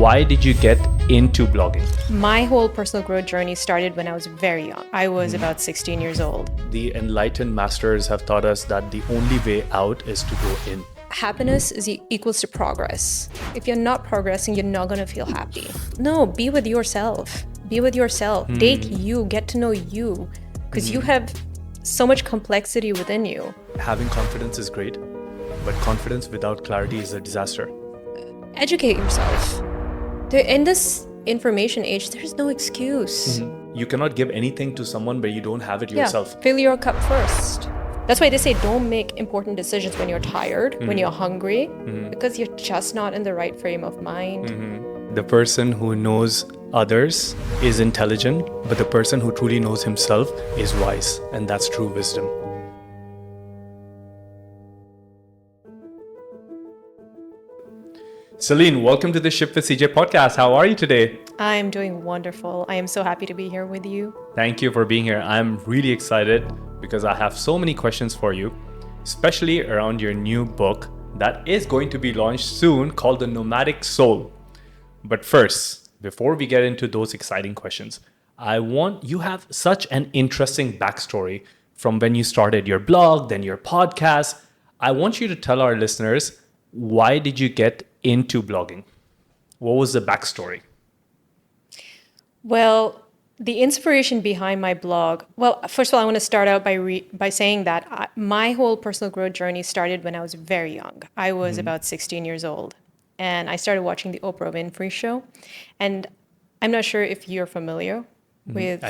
Why did you get into blogging? My whole personal growth journey started when I was very young. I was about 16 years old. The enlightened masters have taught us that the only way out is to go in. Happiness equals to progress. If you're not progressing, you're not going to feel happy. No, be with yourself. Be with yourself. Date you. Get to know you. Because you have so much complexity within you. Having confidence is great, but confidence without clarity is a disaster. Educate yourself. In this information age, there's no excuse. You cannot give anything to someone where you don't have it yourself. Fill your cup first. That's why they say don't make important decisions when you're tired, when you're hungry, because you're just not in the right frame of mind. The person who knows others is intelligent, but the person who truly knows himself is wise, and that's true wisdom. Seline, welcome to the Ship with CJ podcast. How are you today? I'm doing wonderful. I am so happy to be here with you. Thank you for being here. I'm really excited because I have so many questions for you, especially around your new book that is going to be launched soon called The Nomadic Soul. But first, before we get into those exciting questions, you have such an interesting backstory from when you started your blog, then your podcast. I want you to tell our listeners, why did you get into blogging? What was the backstory? Well, the inspiration behind my blog, first of all, I want to start out by saying that my whole personal growth journey started when I was very young. I was about 16 years old, and I started watching the Oprah Winfrey Show. And I'm not sure if you're familiar with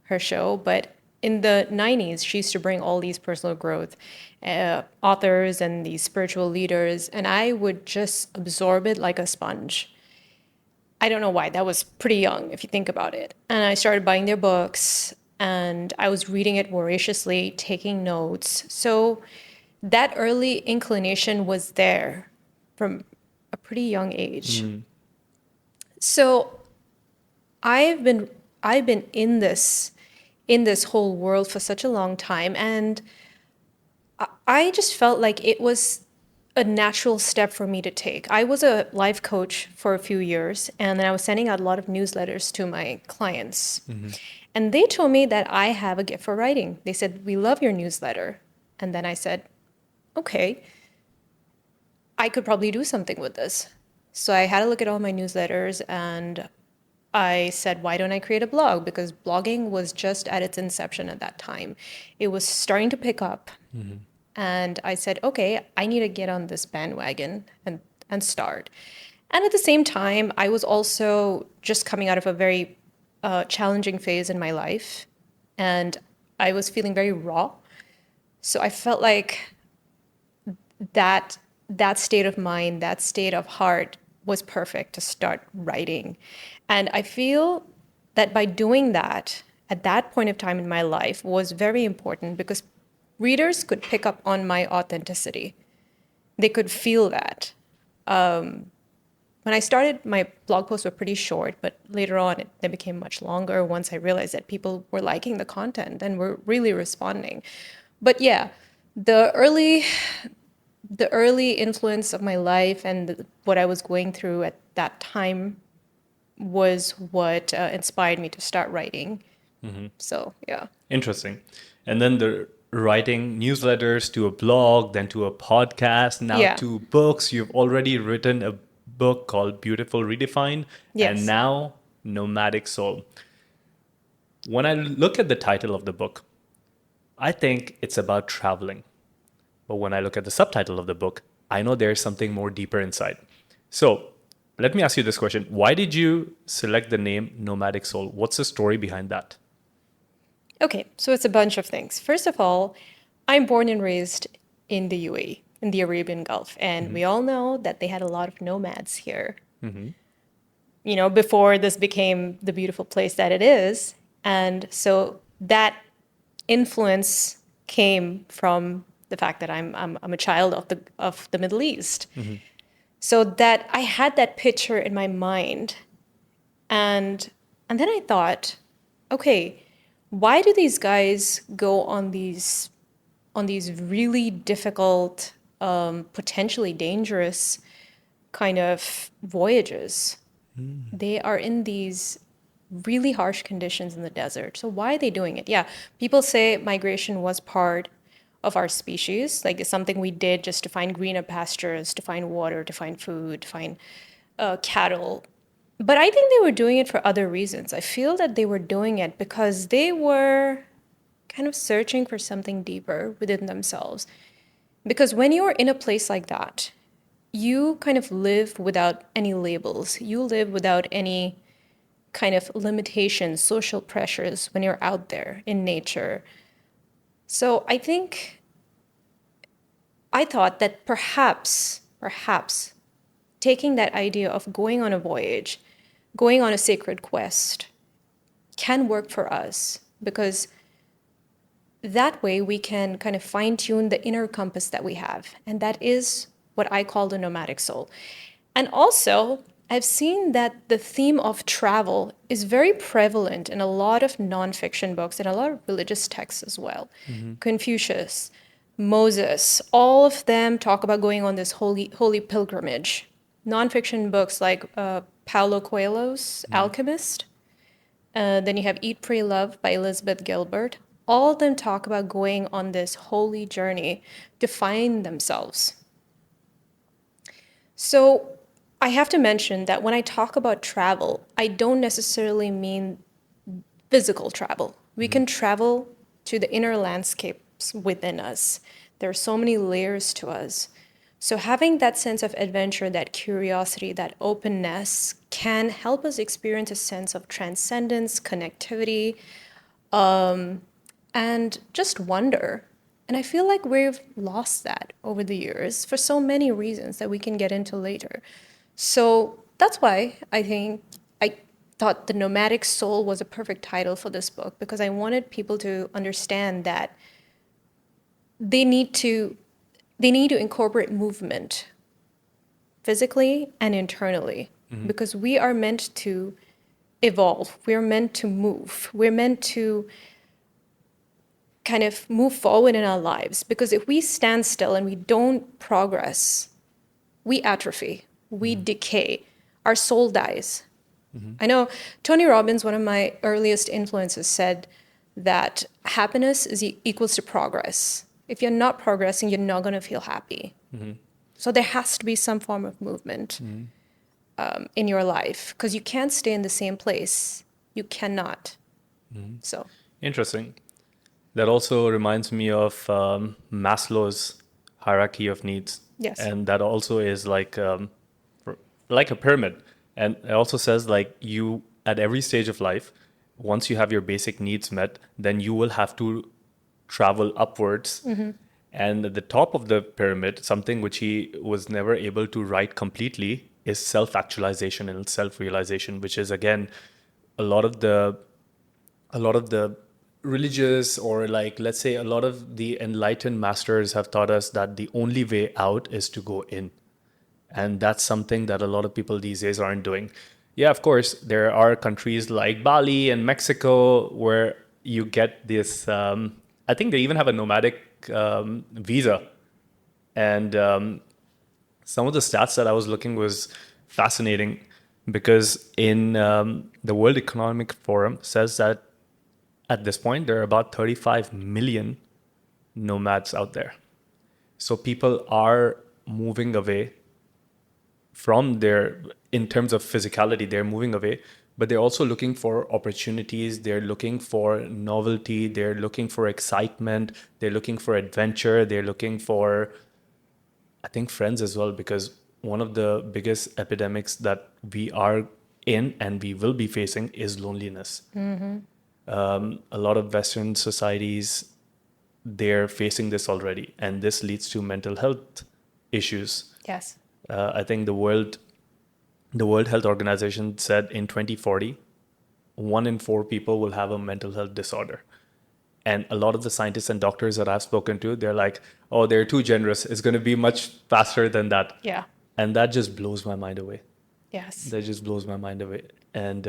her show, but in the 90s, she used to bring all these personal growth authors and these spiritual leaders, and I would just absorb it like a sponge. I don't know why. That was pretty young, if you think about it. And I started buying their books, and I was reading it voraciously, taking notes. So that early inclination was there from a pretty young age. So I've been in this whole world for such a long time, and I just felt like it was a natural step for me to take. I was a life coach for a few years, and then I was sending out a lot of newsletters to my clients. And they told me that I have a gift for writing. They said, "We love your newsletter." And then I said, okay, I could probably do something with this. So I had a look at all my newsletters, and I said, why don't I create a blog? Because blogging was just at its inception at that time. It was starting to pick up. And I said, okay, I need to get on this bandwagon and start. And at the same time, I was also just coming out of a very challenging phase in my life. And I was feeling very raw. So I felt like that state of mind, that state of heart was perfect to start writing. And I feel that by doing that, at that point of time in my life, was very important because readers could pick up on my authenticity. They could feel that. When I started, my blog posts were pretty short, but later on, they became much longer once I realized that people were liking the content and were really responding. But yeah, the early influence of my life and what I was going through at that time was what inspired me to start writing. So, yeah. Interesting. And then the writing newsletters to a blog, then to a podcast, now to books. You've already written a book called Beautiful Redefined, and now Nomadic Soul. When I look at the title of the book, I think it's about traveling. But when I look at the subtitle of the book, I know there's something more deeper inside. So let me ask you this question. Why did you select the name Nomadic Soul? What's the story behind that? Okay, so it's a bunch of things. First of all, I'm born and raised in the UAE, in the Arabian Gulf. And we all know that they had a lot of nomads here, before this became the beautiful place that it is. And so that influence came from the fact that I'm a child of the Middle East. So that I had that picture in my mind. And then I thought, okay, why do these guys go on these really difficult, potentially dangerous kind of voyages? They are in these really harsh conditions in the desert. So why are they doing it? Yeah, people say migration was part of our species, like it's something we did just to find greener pastures, to find water, to find food, to find cattle. But I think they were doing it for other reasons. I feel that they were doing it because they were kind of searching for something deeper within themselves. Because when you're in a place like that, you kind of live without any labels. You live without any kind of limitations, social pressures when you're out there in nature. So I thought that perhaps taking that idea of going on a voyage, going on a sacred quest, can work for us because that way we can kind of fine tune the inner compass that we have. And that is what I call the nomadic soul. And also, I've seen that the theme of travel is very prevalent in a lot of nonfiction books and a lot of religious texts as well. Confucius, Moses, all of them talk about going on this holy pilgrimage. Nonfiction books like Paulo Coelho's Alchemist, then you have Eat, Pray, Love by Elizabeth Gilbert. All of them talk about going on this holy journey to find themselves. So I have to mention that when I talk about travel, I don't necessarily mean physical travel. We can travel to the inner landscapes within us. There are so many layers to us. So having that sense of adventure, that curiosity, that openness can help us experience a sense of transcendence, connectivity, and just wonder. And I feel like we've lost that over the years for so many reasons that we can get into later. So that's why I thought The Nomadic Soul was a perfect title for this book, because I wanted people to understand that they need to incorporate movement physically and internally, because we are meant to evolve. We're meant to move. We're meant to kind of move forward in our lives, because if we stand still and we don't progress, we atrophy, we decay, our soul dies. I know Tony Robbins, one of my earliest influences, said that happiness is equals to progress. If you're not progressing, you're not going to feel happy. So there has to be some form of movement in your life, because you can't stay in the same place. You cannot. So Interesting. That also reminds me of Maslow's hierarchy of needs. yes, And that also is like a pyramid. And it also says like you at every stage of life, once you have your basic needs met, then you will have to travel upwards. And at the top of the pyramid, something which he was never able to write completely is self-actualization and self-realization, which is again a lot of the religious, or like let's say a lot of the enlightened masters have taught us that the only way out is to go in. And that's something that a lot of people these days aren't doing. Yeah, of course, there are countries like Bali and Mexico where you get this. I think they even have a nomadic visa. And some of the stats that I was looking was fascinating, because in the World Economic Forum says that at this point there are about 35 million nomads out there. So people are moving away from their, in terms of physicality, they're moving away, but they're also looking for opportunities. They're looking for novelty. They're looking for excitement. They're looking for adventure. They're looking for, I think, friends as well, because one of the biggest epidemics that we are in and we will be facing is loneliness. A lot of Western societies, they're facing this already, and this leads to mental health issues. yes, I think the World Health Organization said in 2040, 1 in 4 people will have a mental health disorder. And a lot of the scientists and doctors that I've spoken to, they're like, oh, they're too generous. It's going to be much faster than that. yeah, And that just blows my mind away. yes. That just blows my mind away. And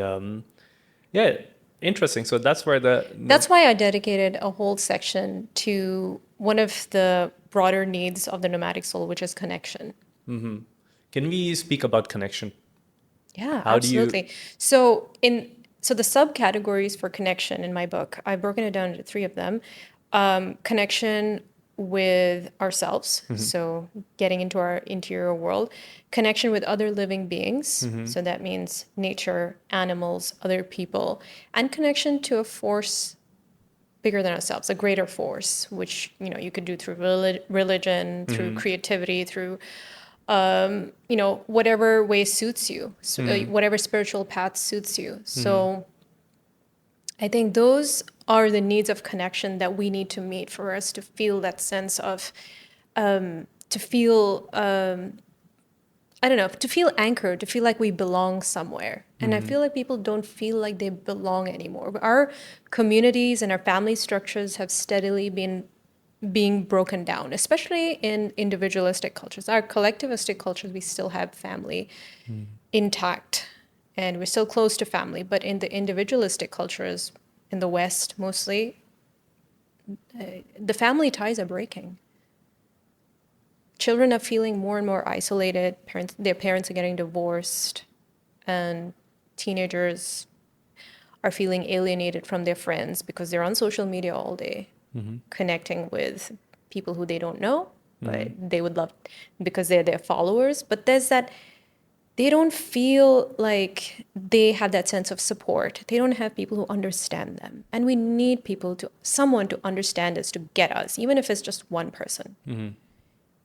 yeah, interesting. So that's where That's why I dedicated a whole section to one of the broader needs of the nomadic soul, which is connection. Can we speak about connection? Yeah, How do you? absolutely. So the subcategories for connection in my book, I've broken it down into three of them. Connection with ourselves, so getting into our interior world, connection with other living beings, so that means nature, animals, other people, and connection to a force bigger than ourselves, a greater force, which you could do through religion, through creativity, through whatever way suits you, so, whatever spiritual path suits you. So I think those are the needs of connection that we need to meet for us to feel that sense of, to feel, I don't know, to feel anchored, to feel like we belong somewhere. And I feel like people don't feel like they belong anymore. Our communities and our family structures have steadily been being broken down, especially in individualistic cultures. Our collectivistic cultures, we still have family intact and we're still close to family. But in the individualistic cultures, in the West mostly, the family ties are breaking. Children are feeling more and more isolated. Their parents are getting divorced, and teenagers are feeling alienated from their friends because they're on social media all day, connecting with people who they don't know, but they would love because they're their followers. But there's that, they don't feel like they have that sense of support. They don't have people who understand them. And we need someone to understand us, to get us, even if it's just one person.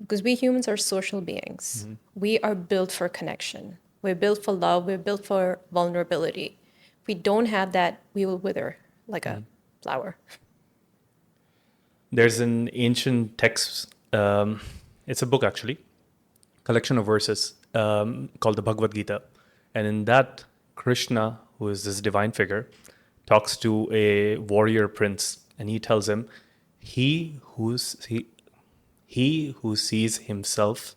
Because we humans are social beings. We are built for connection. We're built for love. We're built for vulnerability. If we don't have that, we will wither like a flower. There's an ancient text. It's a book actually, collection of verses called the Bhagavad Gita, and in that, Krishna, who is this divine figure, talks to a warrior prince, and he tells him, "He who sees himself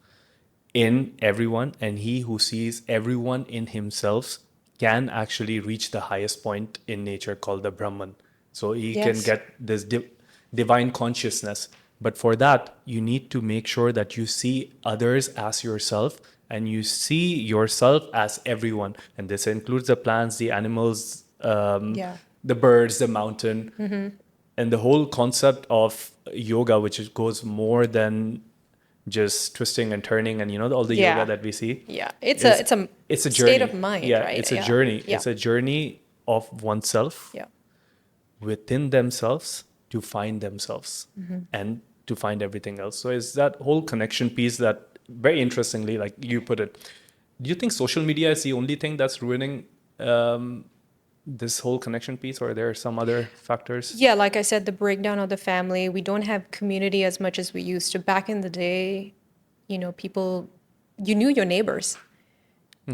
in everyone, and he who sees everyone in himself can actually reach the highest point in nature called the Brahman." So he can Yes. get this divine consciousness. But for that, you need to make sure that you see others as yourself and you see yourself as everyone. And this includes the plants, the animals, Yeah. the birds, the mountain. And the whole concept of yoga, which goes more than just twisting and turning and all the yoga Yeah. that we see, Yeah. is It's a it's a state of journey. mind, Yeah, right? it's a Yeah. journey. Yeah. It's a journey of oneself Yeah. within themselves to find themselves and to find everything else. So it's that whole connection piece that, very interestingly, like you put it, do you think social media is the only thing that's ruining this whole connection piece, or are there some other factors? Yeah, like I said, the breakdown of the family. We don't have community as much as we used to. Back in the day, people, you knew your neighbors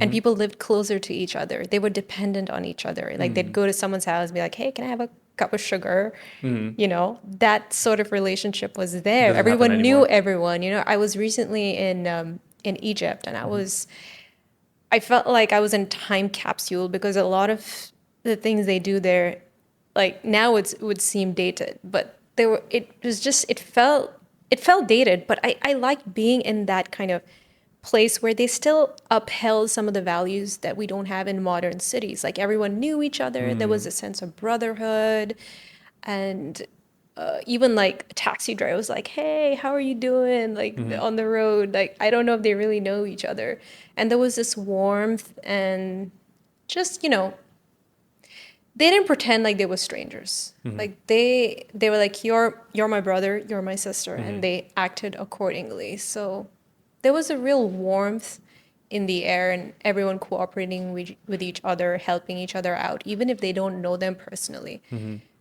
and people lived closer to each other. They were dependent on each other. Like they'd go to someone's house and be like, hey, can I have a cup of sugar? That sort of relationship was there. Doesn't happen Everyone knew anymore. everyone. I was recently in Egypt, and I felt like I was in a time capsule because a lot of the things they do there, like now it would seem dated, but it felt dated, but I liked being in that kind of place where they still upheld some of the values that we don't have in modern cities. Like everyone knew each other. There was a sense of brotherhood, and even like a taxi driver was like, hey, how are you doing? Like on the road, like I don't know if they really know each other. And there was this warmth and just, they didn't pretend like they were strangers. Like they were like, you're my brother, you're my sister, and they acted accordingly. So there was a real warmth in the air and everyone cooperating with each other, helping each other out, even if they don't know them personally.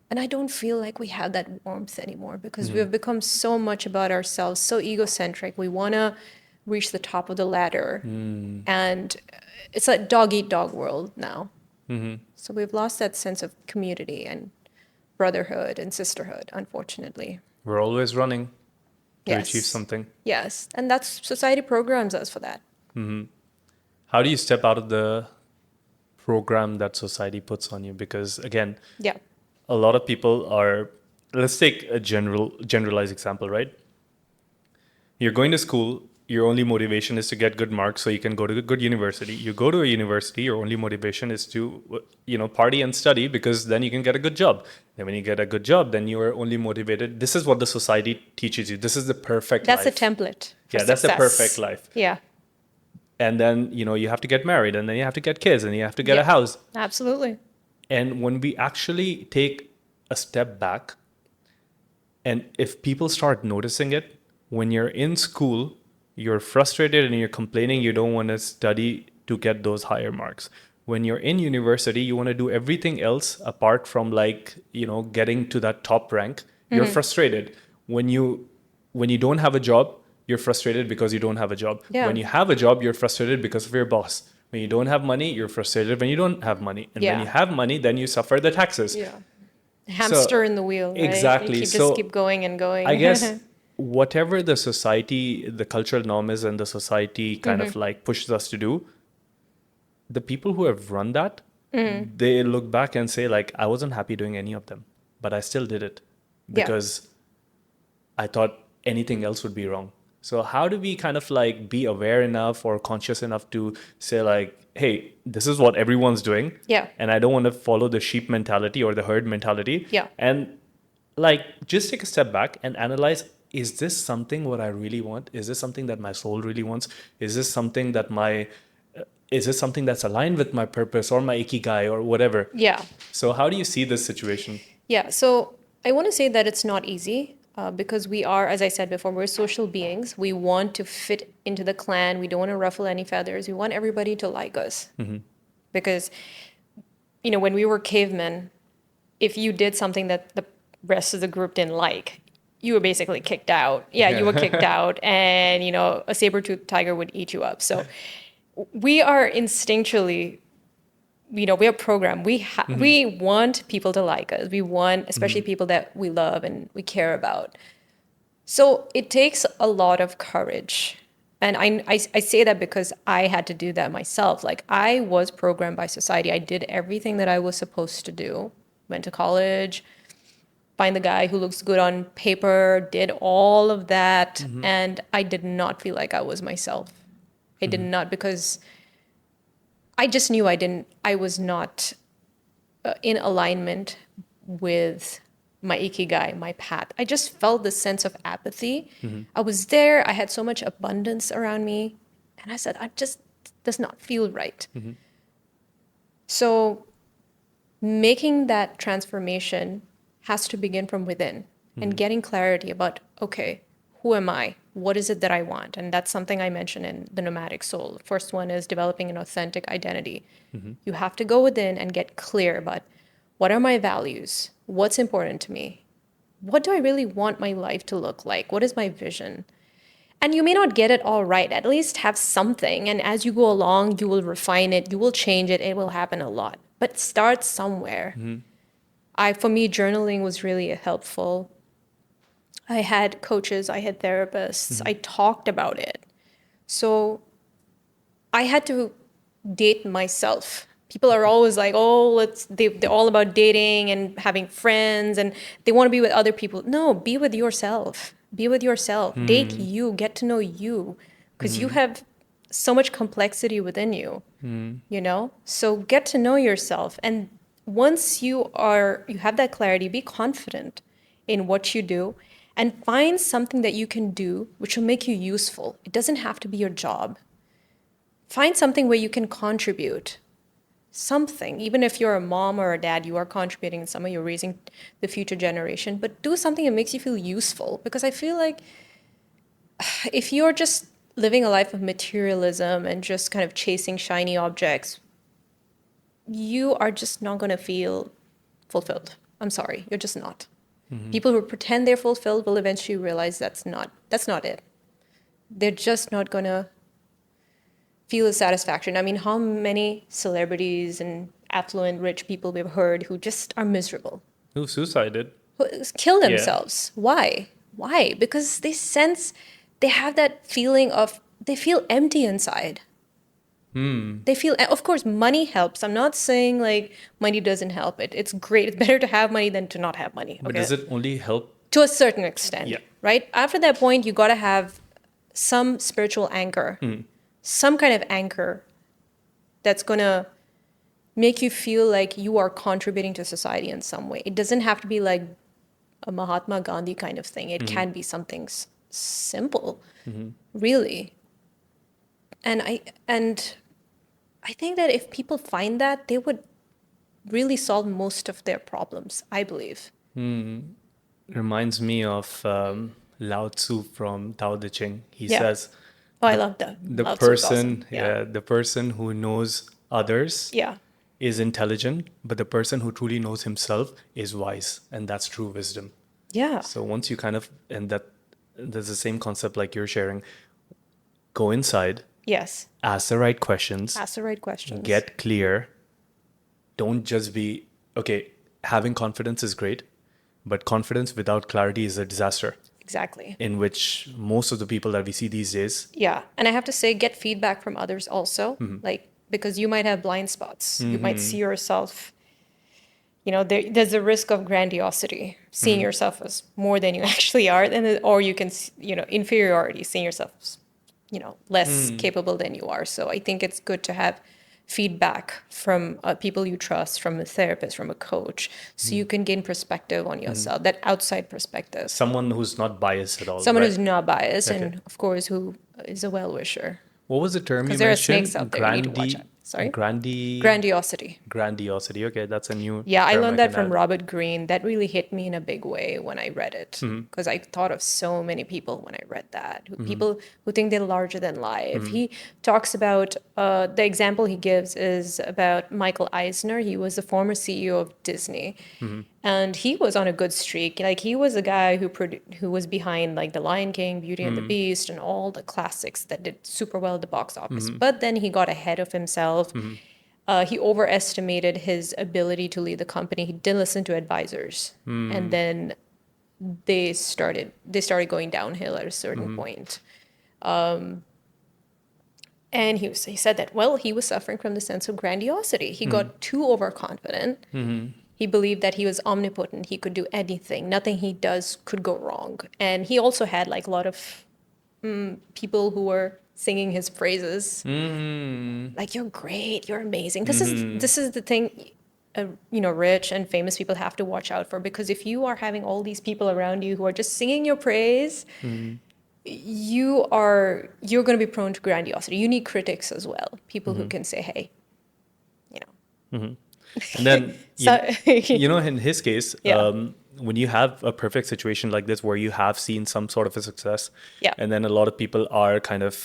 And I don't feel like we have that warmth anymore because we've become so much about ourselves, so egocentric. We want to reach the top of the ladder. And it's a dog eat dog world now. So we've lost that sense of community and brotherhood and sisterhood, unfortunately. We're always running to achieve Yes. something. Yes. And that's society programs us for that. How do you step out of the program that society puts on you? Because again, Yeah. a lot of people are, let's take a generalized example, right? You're going to school your only motivation is to get good marks so you can go to a good university. You go to a university, your only motivation is to, party and study because then you can get a good job. And when you get a good job, then you are only motivated. This is what the society teaches you. This is the perfect That's life. the template for Yeah, that's the success. perfect life. Yeah. And then, you have to get married, and then you have to get kids, and you have to get a house. Absolutely. And when we actually take a step back, and if people start noticing it, when you're in school, you're frustrated and you're complaining you don't want to study to get those higher marks. When you're in university, you want to do everything else apart from getting to that top rank. You're frustrated. When you don't have a job, you're frustrated because you don't have a job. Yeah. When you have a job, you're frustrated because of your boss. When you don't have money, you're frustrated when you don't have money. And when you have money, then you suffer the taxes. Yeah. Hamster in the wheel, right? Exactly. You just keep going and going. I guess whatever the society, the cultural norm is, and the society kind of pushes us to do, the people who have run that, they look back and say I wasn't happy doing any of them, but I still did it because I thought anything else would be wrong. So how do we kind of be aware enough or conscious enough to say hey, this is what everyone's doing. Yeah. And I don't want to follow the sheep mentality or the herd mentality. Yeah. And just take a step back and analyze, is this something what I really want? Is this something that my soul really wants? Is this something that is this something that's aligned with my purpose or my ikigai or whatever? Yeah. So how do you see this situation? Yeah. So I want to say that it's not easy. Because we are, as I said before, we're social beings. We want to fit into the clan. We don't want to ruffle any feathers. We want everybody to like us. Because, when we were cavemen, if you did something that the rest of the group didn't like, you were basically kicked out. Yeah, you were kicked out. And, a saber-toothed tiger would eat you up. So we are instinctually... we are programmed. We want people to like us. We want, especially people that we love and we care about. So it takes a lot of courage. And I say that because I had to do that myself. I was programmed by society. I did everything that I was supposed to do. Went to college, find the guy who looks good on paper, did all of that. And I did not feel like I was myself. I did not, because I just knew I was not in alignment with my ikigai, my path. I just felt this sense of apathy. I was there. I had so much abundance around me. And I said, does not feel right. So making that transformation has to begin from within and getting clarity about, okay, who am I? What is it that I want? And that's something I mentioned in the nomadic soul. The first one is developing an authentic identity. You have to go within and get clear about, what are my values? What's important to me? What do I really want my life to look like? What is my vision? And you may not get it all right. At least have something. And as you go along, you will refine it. You will change it. It will happen a lot. But start somewhere. For me, journaling was really helpful. I had coaches, I had therapists, I talked about it. So I had to date myself. People are always like, oh, they're all about dating and having friends and they want to be with other people. No, be with yourself. Be with yourself. Date you, get to know you, because you have so much complexity within you, So get to know yourself. And once you have that clarity, be confident in what you do. And find something that you can do which will make you useful. It doesn't have to be your job. Find something where you can contribute. Something. Even if you're a mom or a dad, you are contributing in some way. You're raising the future generation. But do something that makes you feel useful. Because I feel like if you're just living a life of materialism and just kind of chasing shiny objects, you are just not going to feel fulfilled. I'm sorry. You're just not. People who pretend they're fulfilled will eventually realize that's not it. They're just not going to feel the satisfaction. I mean, how many celebrities and affluent, rich people we've heard who just are miserable? Who suicided? Who kill themselves. Yeah. Why? Why? Because they have that feeling of, they feel empty inside. They feel, of course, money helps. I'm not saying money doesn't help. It's great. It's better to have money than to not have money. But does it only help? To a certain extent, right? After that point, you got to have some spiritual anchor, some kind of anchor that's going to make you feel like you are contributing to society in some way. It doesn't have to be like a Mahatma Gandhi kind of thing. It can be something simple, really. And I think that if people find that, they would really solve most of their problems, I believe. Reminds me of Lao Tzu from Tao Te Ching. He Yeah. says, Oh, I love that. the Lao Tzu is person, awesome. the person who knows others Yeah. is intelligent, but the person who truly knows himself is wise, and that's true wisdom. Yeah. So once you kind of, and that there's the same concept like you're sharing, go inside, Yes. ask the right questions, Ask the right questions. get clear. Don't just be, okay, having confidence is great, but confidence without clarity is a disaster. Exactly. In which most of the people that we see these days. Yeah. And I have to say, get feedback from others also. Like, because you might have blind spots. You might see yourself, there's a risk of grandiosity, seeing yourself as more than you actually are, or you can, inferiority, seeing yourself as, less capable than you are. So I think it's good to have feedback from people you trust, from a therapist, from a coach, so you can gain perspective on yourself, that outside perspective. Someone who's not biased at all. Someone right? who's not biased, Okay. and of course, who is a well-wisher. What was the term you Because there are mentioned? snakes out there. You need to watch out. Sorry? Grandiosity. Grandiosity. Okay, that's a new Yeah, I term learned that can from add. Robert Greene. That really hit me in a big way when I read it. Because I thought of so many people when I read that. People who think they're larger than life. He talks about, the example he gives is about Michael Eisner. He was the former CEO of Disney. And he was on a good streak. Like, he was a guy who was behind like The Lion King, Beauty and the Beast, and all the classics that did super well at the box office. But then he got ahead of himself. He overestimated his ability to lead the company. He didn't listen to advisors, and then they started going downhill at a certain point. And he said that, well, he was suffering from the sense of grandiosity. He got too overconfident. He believed that he was omnipotent. He could do anything. Nothing he does could go wrong. And he also had like a lot of people who were singing his praises, like, you're great, you're amazing. This is the thing, rich and famous people have to watch out for, because if you are having all these people around you who are just singing your praise, you're going to be prone to grandiosity. You need critics as well, people who can say, hey, And then, So- in his case, Yeah. when you have a perfect situation like this where you have seen some sort of a success, Yeah. and then a lot of people are kind of,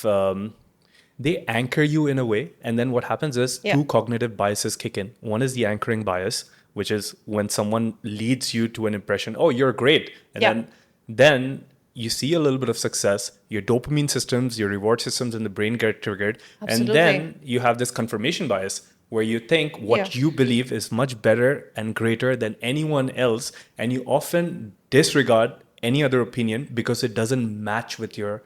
they anchor you in a way. And then what happens is two cognitive biases kick in. One is the anchoring bias, which is when someone leads you to an impression, oh, you're great. And then you see a little bit of success, your dopamine systems, your reward systems in the brain get triggered. Absolutely. And then you have this confirmation bias where you think what you believe is much better and greater than anyone else. And you often disregard any other opinion because it doesn't match with your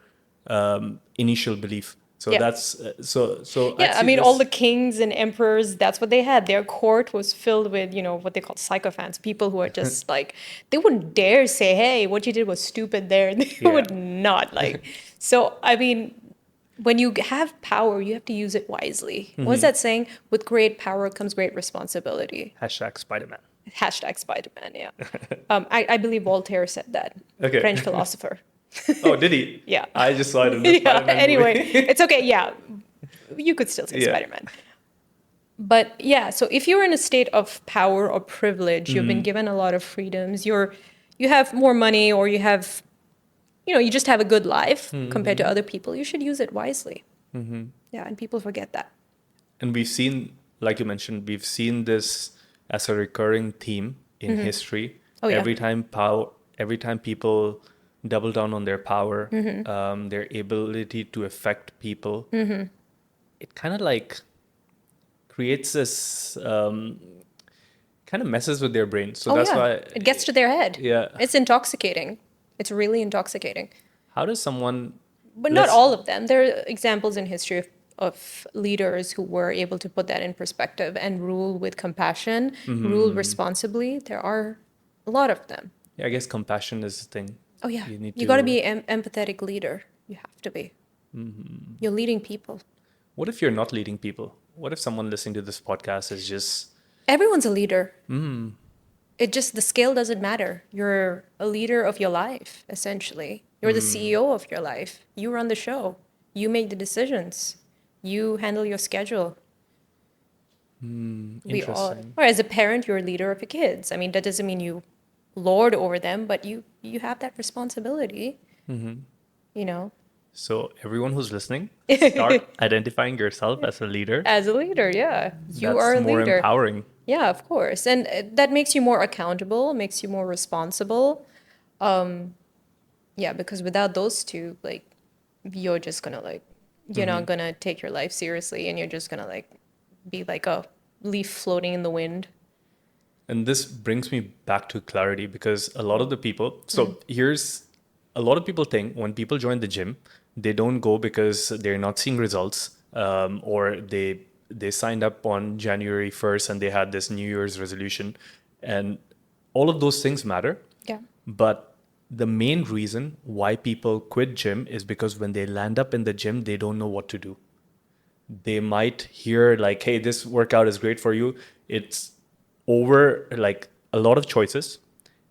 initial belief. So that's so. Yeah, I mean, all the kings and emperors, that's what they had. Their court was filled with, what they call sycophants, people who are just like, they wouldn't dare say, hey, what you did was stupid there. They would not like. So, I mean, when you have power, you have to use it wisely. What's that saying? With great power comes great responsibility. Hashtag Spider-Man. Hashtag Spider-Man, yeah. I believe Voltaire said that. Okay. French philosopher. Oh, did he? Yeah. I just saw it in the Spider-Man Anyway, movie. it's okay. Yeah. You could still say Spider-Man. But yeah, so if you're in a state of power or privilege, you've been given a lot of freedoms, you have more money, or you have, you just have a good life compared to other people, you should use it wisely. Yeah, and people forget that. And we've seen, like you mentioned, we've seen this as a recurring theme in history. Oh, yeah. Every time people double down on their power, their ability to affect people, it kind of like creates this, kind of messes with their brain. So that's why it gets to their head. Yeah. It's intoxicating. It's really intoxicating. How does someone? But not all of them. There are examples in history of leaders who were able to put that in perspective and rule with compassion, rule responsibly. There are a lot of them. Yeah, I guess compassion is the thing. Oh, yeah. You need You got to be an empathetic leader. You have to be. You're leading people. What if you're not leading people? What if someone listening to this podcast is just... Everyone's a leader. It just, the scale doesn't matter. You're a leader of your life, essentially. You're the CEO of your life. You run the show. You make the decisions. You handle your schedule. Interesting. Or as a parent, you're a leader of your kids. I mean, that doesn't mean you lord over them, but you have that responsibility, you know. So everyone who's listening, start identifying yourself as a leader. As a leader, yeah. You That's are a more leader. empowering. Yeah, of course. And that makes you more accountable, makes you more responsible. Yeah, because without those two, like, you're just gonna like, you're not gonna take your life seriously, and you're just gonna like be like a leaf floating in the wind. And this brings me back to clarity, because a lot of the people, a lot of people think when people join the gym, they don't go because they're not seeing results, or they signed up on January 1st and they had this New Year's resolution. And all of those things matter. Yeah. But the main reason why people quit gym is because when they land up in the gym, they don't know what to do. They might hear like, hey, this workout is great for you. It's over like a lot of choices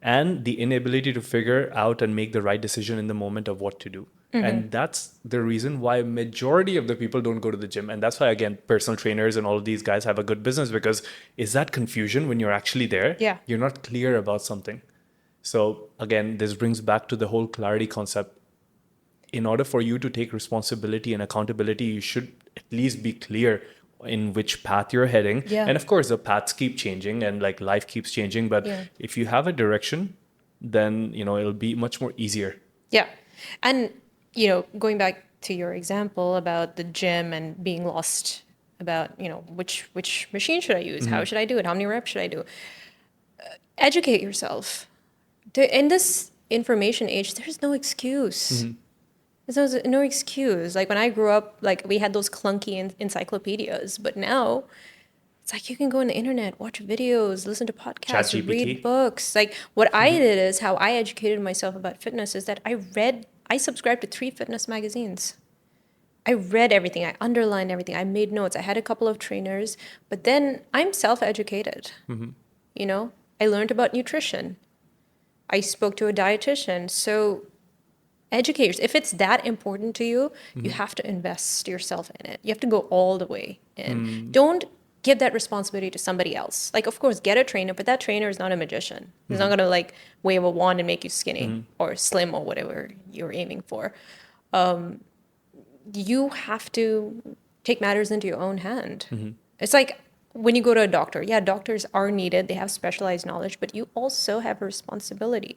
and the inability to figure out and make the right decision in the moment of what to do. And that's the reason why majority of the people don't go to the gym. And that's why, again, personal trainers and all of these guys have a good business, because is that confusion when you're actually there? Yeah. You're not clear about something. So again, this brings back to the whole clarity concept. In order for you to take responsibility and accountability, you should at least be clear in which path you're heading. Yeah. And of course, the paths keep changing and like life keeps changing. But if you have a direction, then, it'll be much more easier. Yeah. And, going back to your example about the gym and being lost about, which machine should I use? How should I do it? How many reps should I do? Educate yourself. In this information age, there's no excuse. There's no excuse. Like when I grew up, like we had those clunky encyclopedias, but now it's like you can go on the internet, watch videos, listen to podcasts, ChatGPT. read books. Like what I did is how I educated myself about fitness is that I subscribed to 3 fitness magazines. I read everything. I underlined everything. I made notes. I had a couple of trainers, but then I'm self-educated. I learned about nutrition. I spoke to a dietitian. So educate yourself. If it's that important to you, you have to invest yourself in it. You have to go all the way in. Don't give that responsibility to somebody else. Like, of course, get a trainer, but that trainer is not a magician. He's not going to like wave a wand and make you skinny or slim or whatever you're aiming for. You have to take matters into your own hand. It's like when you go to a doctor, doctors are needed. They have specialized knowledge, but you also have a responsibility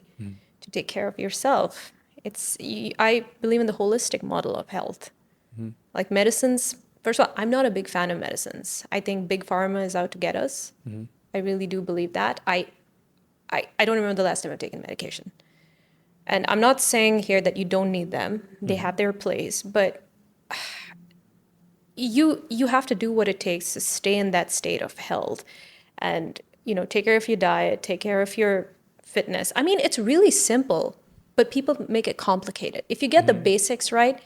to take care of yourself. I believe in the holistic model of health. Like medicines, first of all, I'm not a big fan of medicines. I think big pharma is out to get us. I really do believe that. I don't remember the last time I've taken medication. And I'm not saying here that you don't need them. They have their place, but you have to do what it takes to stay in that state of health and, take care of your diet, take care of your fitness. I mean, it's really simple, but people make it complicated. If you get the basics right,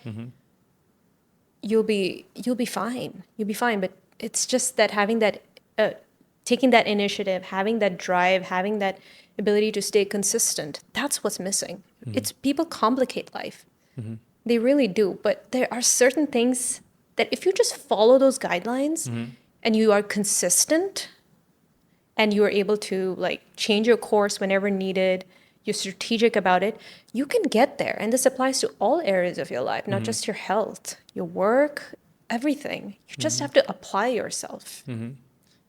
you'll be fine. You'll be fine. But it's just that having that, taking that initiative, having that drive, having that ability to stay consistent, that's what's missing. It's people complicate life. They really do. But there are certain things that if you just follow those guidelines and you are consistent and you are able to like change your course whenever needed, you're strategic about it, you can get there. And this applies to all areas of your life, not just your health, your work, everything. You just have to apply yourself.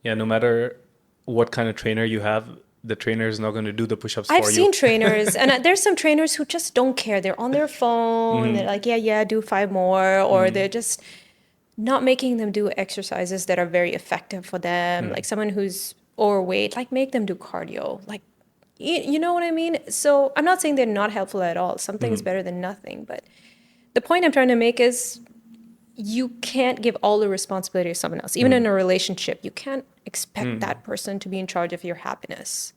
Yeah, no matter what kind of trainer you have, the trainer is not going to do the push-ups for you. I've seen trainers, and there's some trainers who just don't care. They're on their phone. They're like, do 5 more. Or they're just not making them do exercises that are very effective for them. Like someone who's overweight, like make them do cardio. Like, you know what I mean? So I'm not saying they're not helpful at all. Something is better than nothing. But the point I'm trying to make is you can't give all the responsibility to someone else. Even in a relationship, you can't expect that person to be in charge of your happiness.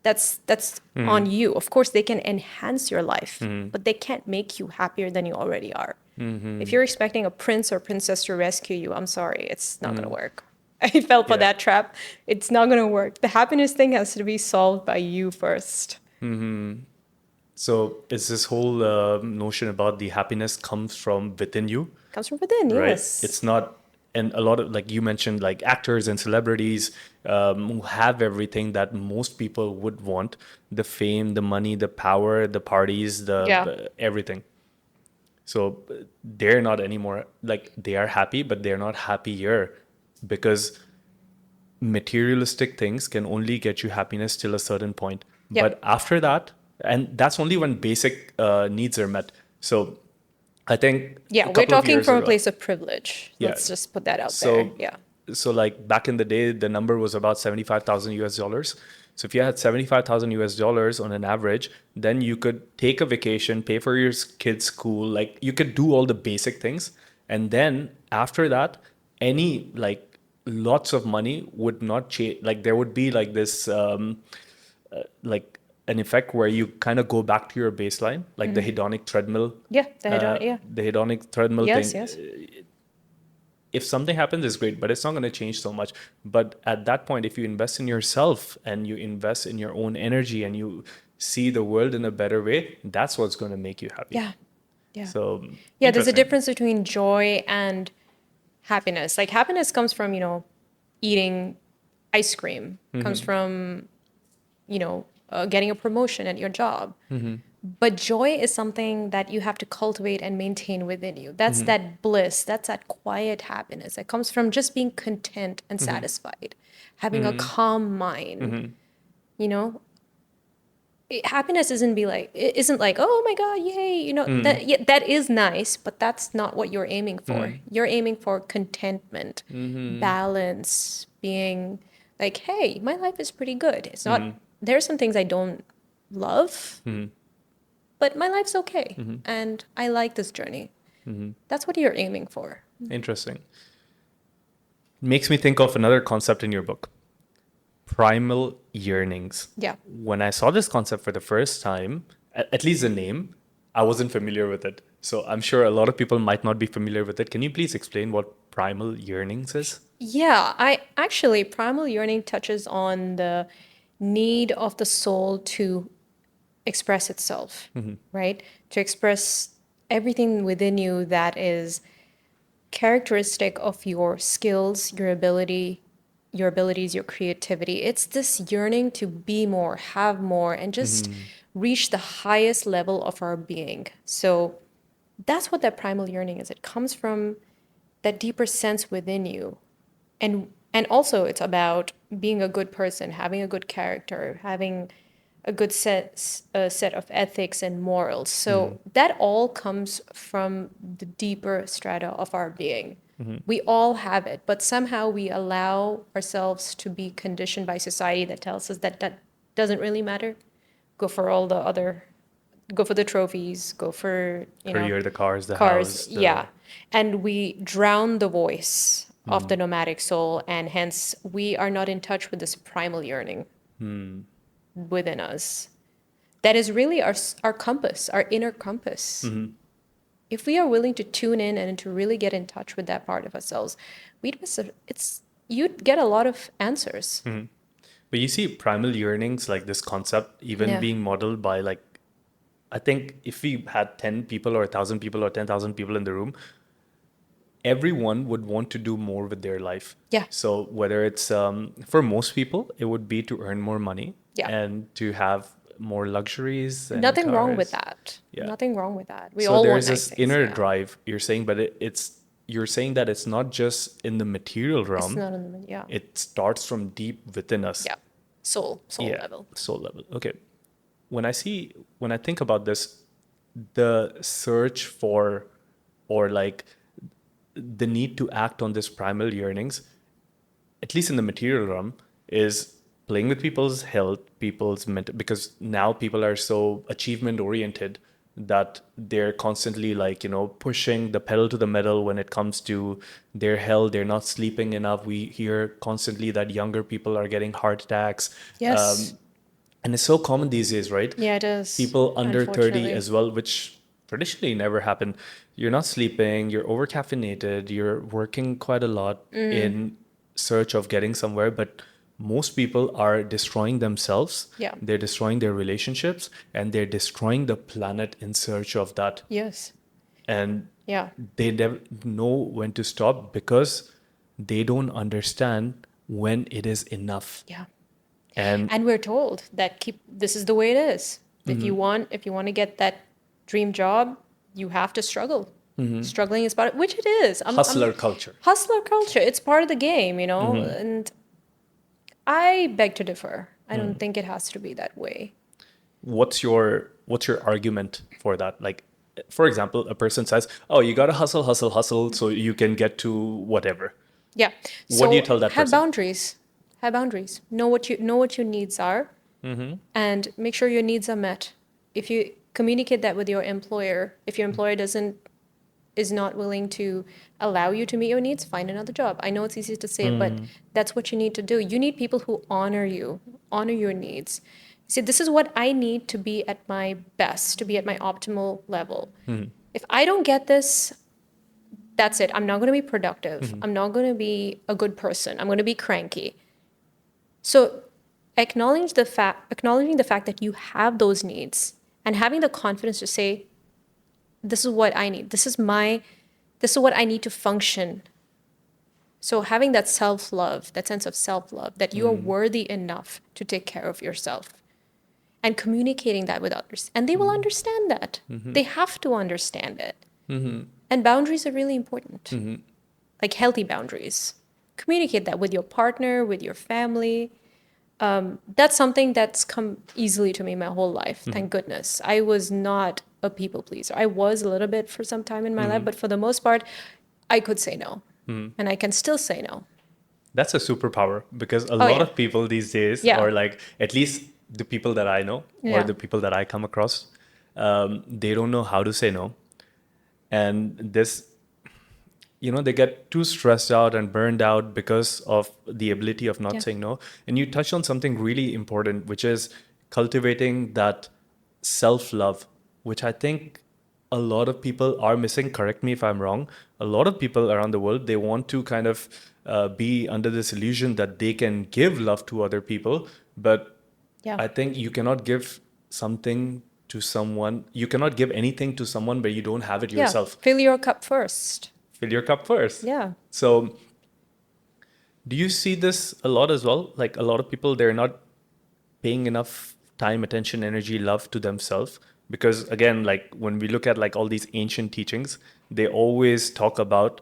That's on you. Of course, they can enhance your life, but they can't make you happier than you already are. If you're expecting a prince or princess to rescue you, I'm sorry, it's not going to work. I fell for that trap. It's not going to work. The happiness thing has to be solved by you first. So is this whole notion about the happiness comes from within you, Comes from within, right? yes. It's not, and a lot of, like you mentioned, like actors and celebrities who have everything that most people would want: the fame, the money, the power, the parties, the everything. So they're not anymore, like they are happy, but they're not happier, because materialistic things can only get you happiness till a certain point. But after that, and that's only when basic needs are met. So I think Yeah, a we're couple of talking years from a ago, place of privilege. yeah. Let's just put that out there. So Yeah. so like back in the day, the number was about 75,000 US dollars. So if you had 75,000 US dollars on an average, then you could take a vacation, pay for your kids' school, like you could do all the basic things. And then after that, any like lots of money would not change. Like there would be like this like an effect where you kind of go back to your baseline, like the hedonic treadmill. Yeah, the hedonic, The hedonic treadmill Yes, thing. yes. If something happens, it's great, but it's not going to change so much. But at that point, if you invest in yourself and you invest in your own energy and you see the world in a better way, that's what's going to make you happy. Yeah. Yeah. So Yeah, there's a interesting. difference between joy and happiness. Like happiness comes from, eating ice cream, comes from, getting a promotion at your job. But joy is something that you have to cultivate and maintain within you. That's that bliss, that's that quiet happiness that comes from just being content and satisfied, having a calm mind. You know, happiness isn't like, oh my God, yay, that is nice, but that's not what you're aiming for. You're aiming for contentment, balance, being like, hey, my life is pretty good. It's not, there are some things I don't love, but my life's okay. And I like this journey. That's what you're aiming for. Interesting. Makes me think of another concept in your book: primal yearnings. Yeah. When I saw this concept for the first time, at least the name, I wasn't familiar with it. So I'm sure a lot of people might not be familiar with it. Can you please explain what primal yearnings is? Yeah, primal yearning touches on the need of the soul to express itself, right? To express everything within you that is characteristic of your skills, your abilities, your creativity. It's this yearning to be more, have more, and just reach the highest level of our being. So that's what that primal yearning is. It comes from that deeper sense within you. And also it's about being a good person, having a good character, having a good set of ethics and morals. So that all comes from the deeper strata of our being. We all have it, but somehow we allow ourselves to be conditioned by society that tells us that that doesn't really matter. Go for go for the trophies, go for, Career, the cars, the cars. house. Yeah. And we drown the voice of the nomadic soul, and hence we are not in touch with this primal yearning within us. That is really our compass, our inner compass. If we are willing to tune in and to really get in touch with that part of ourselves, you'd get a lot of answers. But you see primal yearnings, like this concept, even being modeled by, like, I think if we had 10 people or 1,000 people or 10,000 people in the room, everyone would want to do more with their life. Yeah. So whether it's, for most people, it would be to earn more money and to have more luxuries and Nothing wrong cars. with that. Yeah. Nothing wrong with that. We So all want there's nice this things. inner Yeah. drive, you're saying, but you're saying that it's not just in the material It's realm. not in the, It starts from deep within us. yeah. Soul level. Soul level. Okay. When I think about this, the search for, or like the need to act on this primal yearnings, at least in the material realm, is playing with people's health, people's mental, because now people are so achievement oriented that they're constantly, like, pushing the pedal to the metal when it comes to their health. They're not sleeping enough. We hear constantly that younger people are getting heart attacks. Yes. And it's so common these days, right? Yeah, it is. People under 30 unfortunately. as well, which traditionally never happened. You're not sleeping, you're over caffeinated, you're working quite a lot in search of getting somewhere, but most people are destroying themselves, Yeah. they're destroying their relationships, and they're destroying the planet in search of that. Yes. And Yeah. they never know when to stop because they don't understand when it is enough. Yeah. And And we're told that this is the way it is. If you want to get that dream job, you have to struggle. Struggling is part of, which it is. hustler culture. Hustler culture. It's part of the game, you know. And I beg to differ. I don't think it has to be that way. What's your argument for that? Like, for example, a person says, "Oh, you gotta hustle, hustle, hustle, so you can get to whatever." Yeah. What do you So tell that have person? boundaries. Have boundaries. Know what your needs are, and make sure your needs are met. If you communicate that with your employer, if your employer is not willing to allow you to meet your needs, find another job. I know it's easy to say, but that's what you need to do. You need people who honor you, honor your needs. See, this is what I need to be at my best, to be at my optimal level. If I don't get this, that's it. I'm not going to be productive. I'm not going to be a good person. I'm going to be cranky. So acknowledging the fact that you have those needs and having the confidence to say, this is what I need. This is what I need to function. So having that self-love, that sense of self-love, that you are worthy enough to take care of yourself and communicating that with others. And they will understand that. They have to understand it. And boundaries are really important, like healthy boundaries. Communicate that with your partner, with your family. That's something that's come easily to me my whole life. Thank goodness. I was not a people pleaser. I was a little bit for some time in my life, but for the most part, I could say no. And I can still say no. That's a superpower because a Oh, lot yeah. of people these days, Yeah. or like at least the people that I know or Yeah. the people that I come across, they don't know how to say no. And this, they get too stressed out and burned out because of the ability of not Yeah. saying no. And you touched on something really important, which is cultivating that self-love, which I think a lot of people are missing. Correct me if I'm wrong. A lot of people around the world, they want to kind of be under this illusion that they can give love to other people. But Yeah. I think you cannot give something to someone. You cannot give anything to someone where you don't have it Yeah. yourself. Fill your cup first. Fill your cup first. Yeah. So do you see this a lot as well? Like a lot of people, they're not paying enough time, attention, energy, love to themselves. Because again, like when we look at like all these ancient teachings, they always talk about,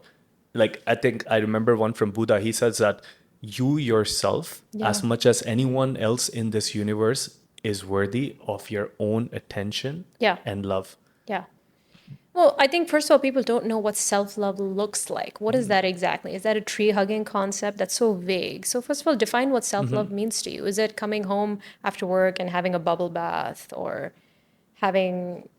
like, I think I remember one from Buddha. He says that you yourself, Yeah. as much as anyone else in this universe, is worthy of your own attention Yeah. and love. Yeah. Well, I think first of all, people don't know what self-love looks like. What is that exactly? Is that a tree-hugging concept? That's so vague. So first of all, define what self-love means to you. Is it coming home after work and having a bubble bath or having,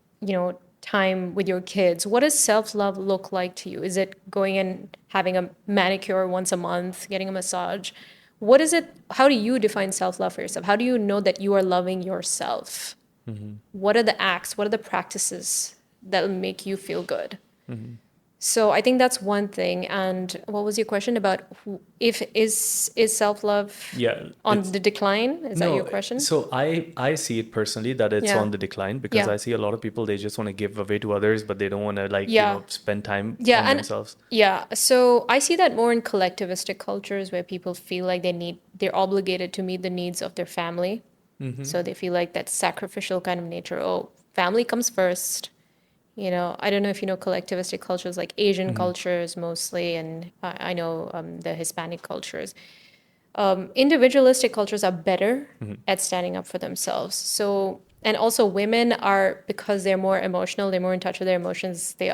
time with your kids? What does self-love look like to you? Is it going and having a manicure once a month, getting a massage? What is it? How do you define self-love for yourself? How do you know that you are loving yourself? What are the acts? What are the practices that'll make you feel good? So I think that's one thing. And what was your question about if is self-love Yeah, on the decline? Is that your question? So I see it personally that it's Yeah. on the decline because Yeah. I see a lot of people, they just want to give away to others, but they don't want to Yeah. spend time Yeah, on and themselves. yeah, so I see that more in collectivistic cultures where people feel like they're obligated to meet the needs of their family. So they feel like that sacrificial kind of nature. Oh, family comes first. I don't know if you know collectivistic cultures like Asian cultures mostly, and I know the Hispanic cultures. Individualistic cultures are better at standing up for themselves. So, and also women are, because they're more emotional, they're more in touch with their emotions, they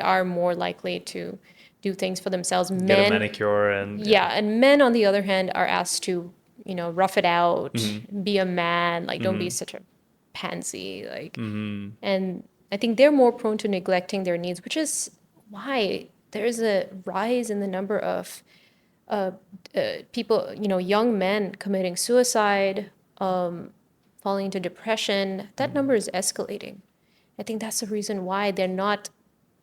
are more likely to do things for themselves. Get a Men, manicure and yeah, and men on the other hand are asked to, rough it out, be a man, like don't be such a pansy, like, and I think they're more prone to neglecting their needs, which is why there's a rise in the number of people, young men committing suicide, falling into depression. That number is escalating. I think that's the reason why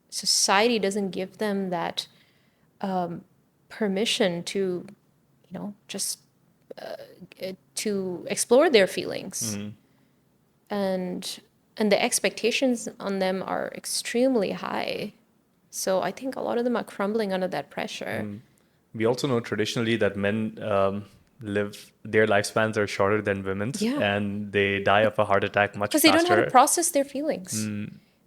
society doesn't give them that permission to, just to explore their feelings. And the expectations on them are extremely high. So I think a lot of them are crumbling under that pressure. We also know traditionally that men their lifespans are shorter than women's, and they die of a heart attack much faster. Because they don't know how to process their feelings.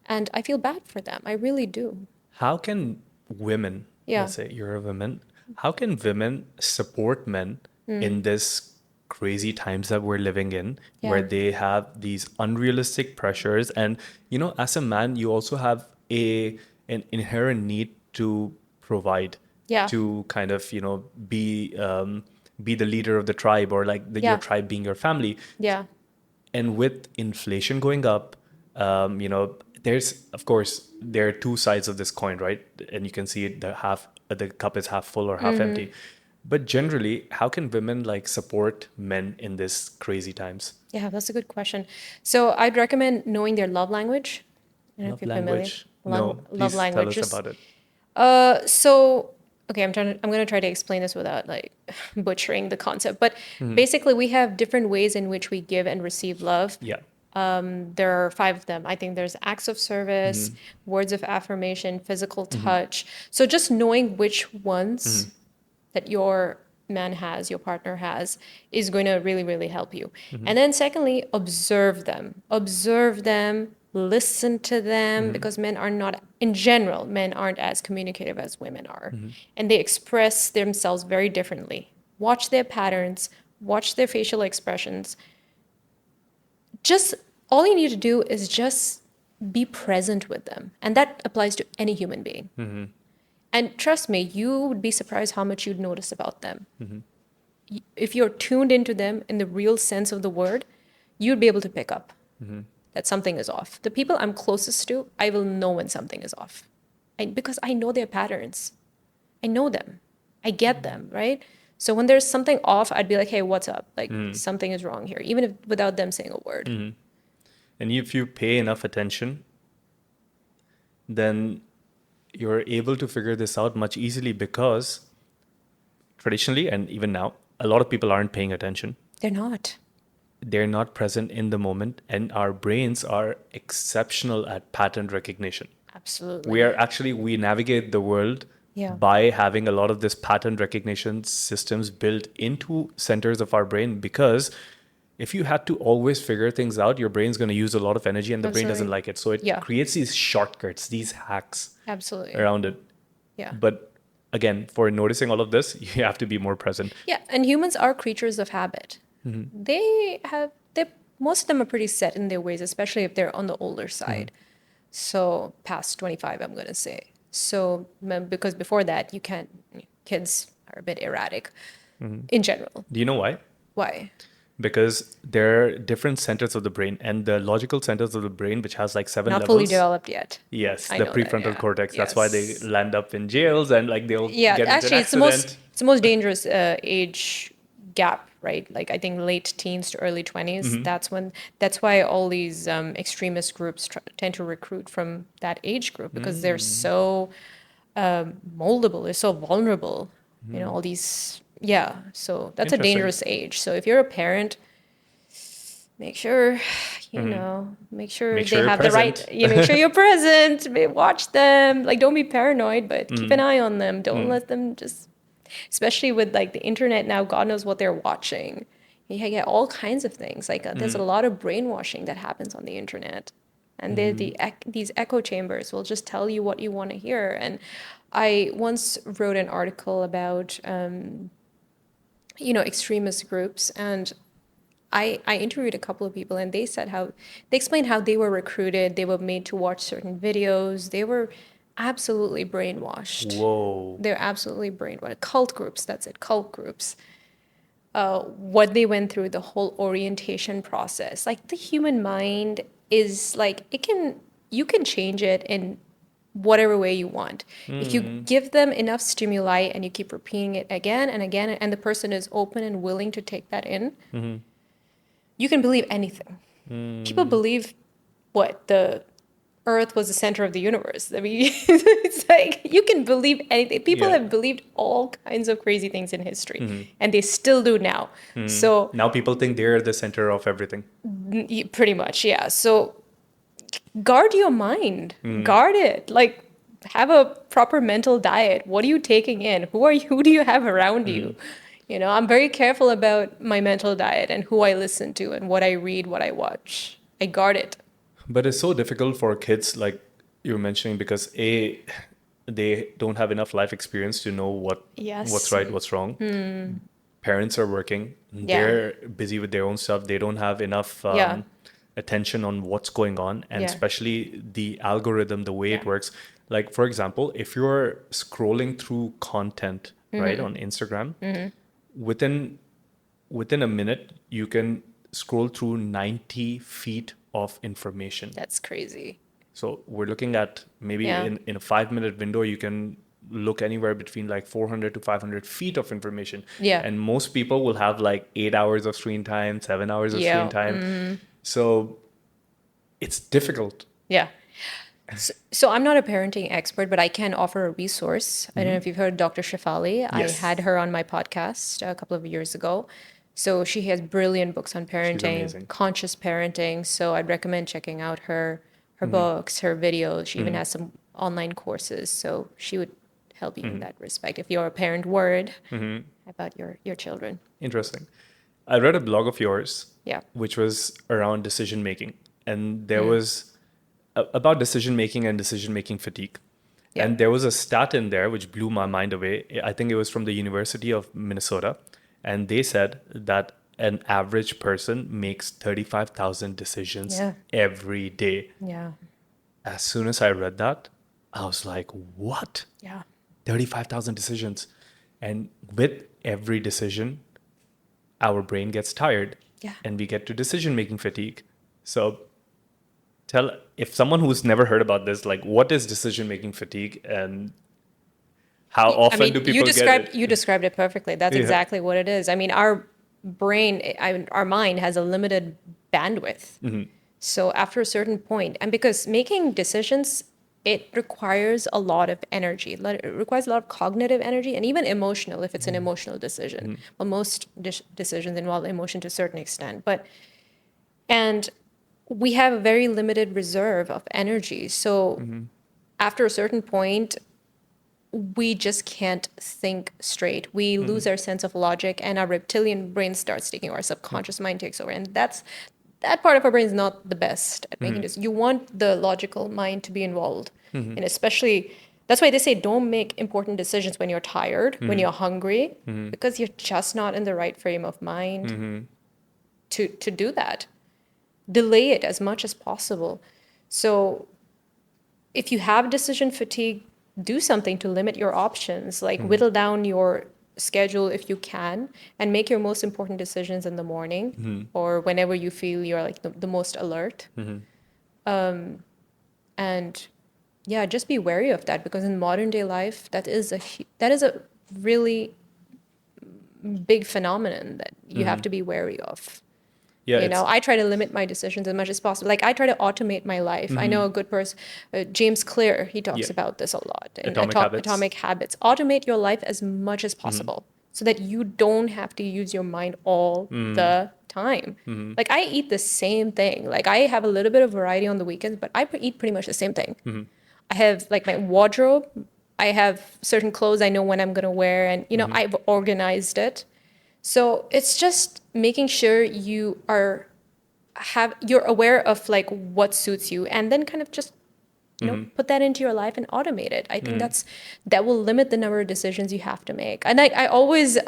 And I feel bad for them. I really do. How can women, let's say you're a woman, how can women support men in this crazy times that we're living in, where they have these unrealistic pressures? And, as a man, you also have an inherent need to provide, to kind of, be the leader of the tribe, or like your tribe being your family. And with inflation going up, there's, of course, there are two sides of this coin, right? And you can see it, the cup is half full or half empty. But generally, how can women like support men in this crazy times? Yeah, that's a good question. So I'd recommend knowing their love language. I don't know if you're familiar. No, love please language. Tell us about it. Okay, I'm going to try to explain this without like butchering the concept. But basically, we have different ways in which we give and receive love. There are 5 of them. I think there's acts of service, words of affirmation, physical touch. So just knowing which ones that your man has, your partner has, is going to really, really help you. And then secondly, observe them. Observe them, listen to them, because men aren't as communicative as women are. And they express themselves very differently. Watch their patterns, watch their facial expressions. Just all you need to do is just be present with them. And that applies to any human being. And trust me, you would be surprised how much you'd notice about them. If you're tuned into them in the real sense of the word, you'd be able to pick up that something is off. The people I'm closest to, I will know when something is off. Because I know their patterns. I know them. I get them, right? So when there's something off, I'd be like, hey, what's up? Like, something is wrong here, even if without them saying a word. And if you pay enough attention, then you're able to figure this out much easily, because traditionally, and even now, a lot of people aren't paying attention. They're not. They're not present in the moment, and our brains are exceptional at pattern recognition. Absolutely. We navigate the world by having a lot of this pattern recognition systems built into centers of our brain, because if you had to always figure things out, your brain's going to use a lot of energy, and the brain doesn't like it. So it creates these shortcuts, these hacks around it. But again, for noticing all of this, you have to be more present. Yeah, and humans are creatures of habit. Most of them are pretty set in their ways, especially if they're on the older side. So past 25, I'm going to say. So because before that, kids are a bit erratic in general. Do you know why? Why? Because there are different centers of the brain, and the logical centers of the brain, which has like 7 levels. Not fully developed yet. Yes, the prefrontal cortex. Yes. That's why they land up in jails, and like they'll get into actually, an accident. It's the most dangerous age gap, right? Like I think late teens to early 20s. That's why all these extremist groups tend to recruit from that age group, because they're so moldable, they're so vulnerable. All these. Yeah, so that's a dangerous age. So if you're a parent, make sure, make sure they have the right, make sure you're present, watch them, like don't be paranoid, but keep an eye on them. Don't let them just, especially with like the internet now, God knows what they're watching. You get all kinds of things. Like there's a lot of brainwashing that happens on the internet. And these echo chambers will just tell you what you want to hear. And I once wrote an article about extremist groups, and I interviewed a couple of people, and they explained how they were recruited, they were made to watch certain videos, they were absolutely brainwashed. Whoa. They're absolutely brainwashed. Cult groups, that's it, cult groups. What they went through, the whole orientation process. Like the human mind is like, you can change it in whatever way you want. If you give them enough stimuli and you keep repeating it again and again, and the person is open and willing to take that in, you can believe anything. People believe the Earth was the center of the universe. I mean, it's like you can believe anything. People have believed all kinds of crazy things in history, and they still do now. So Now people think they're the center of everything. pretty much, yeah. So guard your mind, guard it. Like have a proper mental diet. What are you taking in? Who are you? Who do you have around you? You know, I'm very careful about my mental diet and who I listen to and what I read, what I watch. I guard it. But it's so difficult for kids, like you were mentioning, because they don't have enough life experience to know what's right, what's wrong. Parents are working, they're busy with their own stuff. They don't have enough attention on what's going on, and especially the algorithm, the way it works. Like, for example, if you're scrolling through content, right, on Instagram, within a minute, you can scroll through 90 feet of information. That's crazy. So we're looking at maybe in a 5-minute window, you can look anywhere between like 400 to 500 feet of information. Yeah. And most people will have like 8 hours of screen time, 7 hours of screen time. So it's difficult. Yeah. So I'm not a parenting expert, but I can offer a resource. I don't know if you've heard of Dr. Shefali. Yes. I had her on my podcast a couple of years ago. So she has brilliant books on parenting, conscious parenting. So I'd recommend checking out her books, her videos. She even has some online courses. So she would help you in that respect if you're a parent worried about your children. Interesting. I read a blog of yours, Yeah. which was around decision making. And there was about decision making and decision making fatigue. Yeah. And there was a stat in there which blew my mind away. I think it was from the University of Minnesota. And they said that an average person makes 35,000 decisions every day. Yeah. As soon as I read that, I was like, what? Yeah. 35,000 decisions. And with every decision, our brain gets tired. Yeah. And we get to decision-making fatigue. So if someone who's never heard about this, like, what is decision-making fatigue and how often do people get it? You described it perfectly. That's exactly what it is. I mean, our mind has a limited bandwidth. So after a certain point, and because making decisions, it requires a lot of energy. It requires a lot of cognitive energy and even emotional if it's an emotional decision. Well, most decisions involve emotion to a certain extent. And we have a very limited reserve of energy. So after a certain point, we just can't think straight. We lose our sense of logic and our reptilian brain starts taking over, our subconscious mind takes over. And that part of our brain is not the best at making this. You want the logical mind to be involved. And especially, that's why they say don't make important decisions when you're tired, when you're hungry, because you're just not in the right frame of mind to do that. Delay it as much as possible. So if you have decision fatigue, do something to limit your options, like whittle down your schedule if you can, and make your most important decisions in the morning or whenever you feel you're like the most alert. And yeah, just be wary of that, because in modern day life, that is a really big phenomenon that you have to be wary of. Yeah, you know, I try to limit my decisions as much as possible. Like I try to automate my life. I know a good person, James Clear, he talks about this a lot. In Atomic Habits. Automate your life as much as possible so that you don't have to use your mind all the time. Like I eat the same thing. Like I have a little bit of variety on the weekends, but I eat pretty much the same thing. I have like my wardrobe. I have certain clothes I know when I'm going to wear, and you know, I've organized it. So it's just making sure you're aware of like what suits you, and then kind of just you know put that into your life and automate it. I think that will limit the number of decisions you have to make. And I always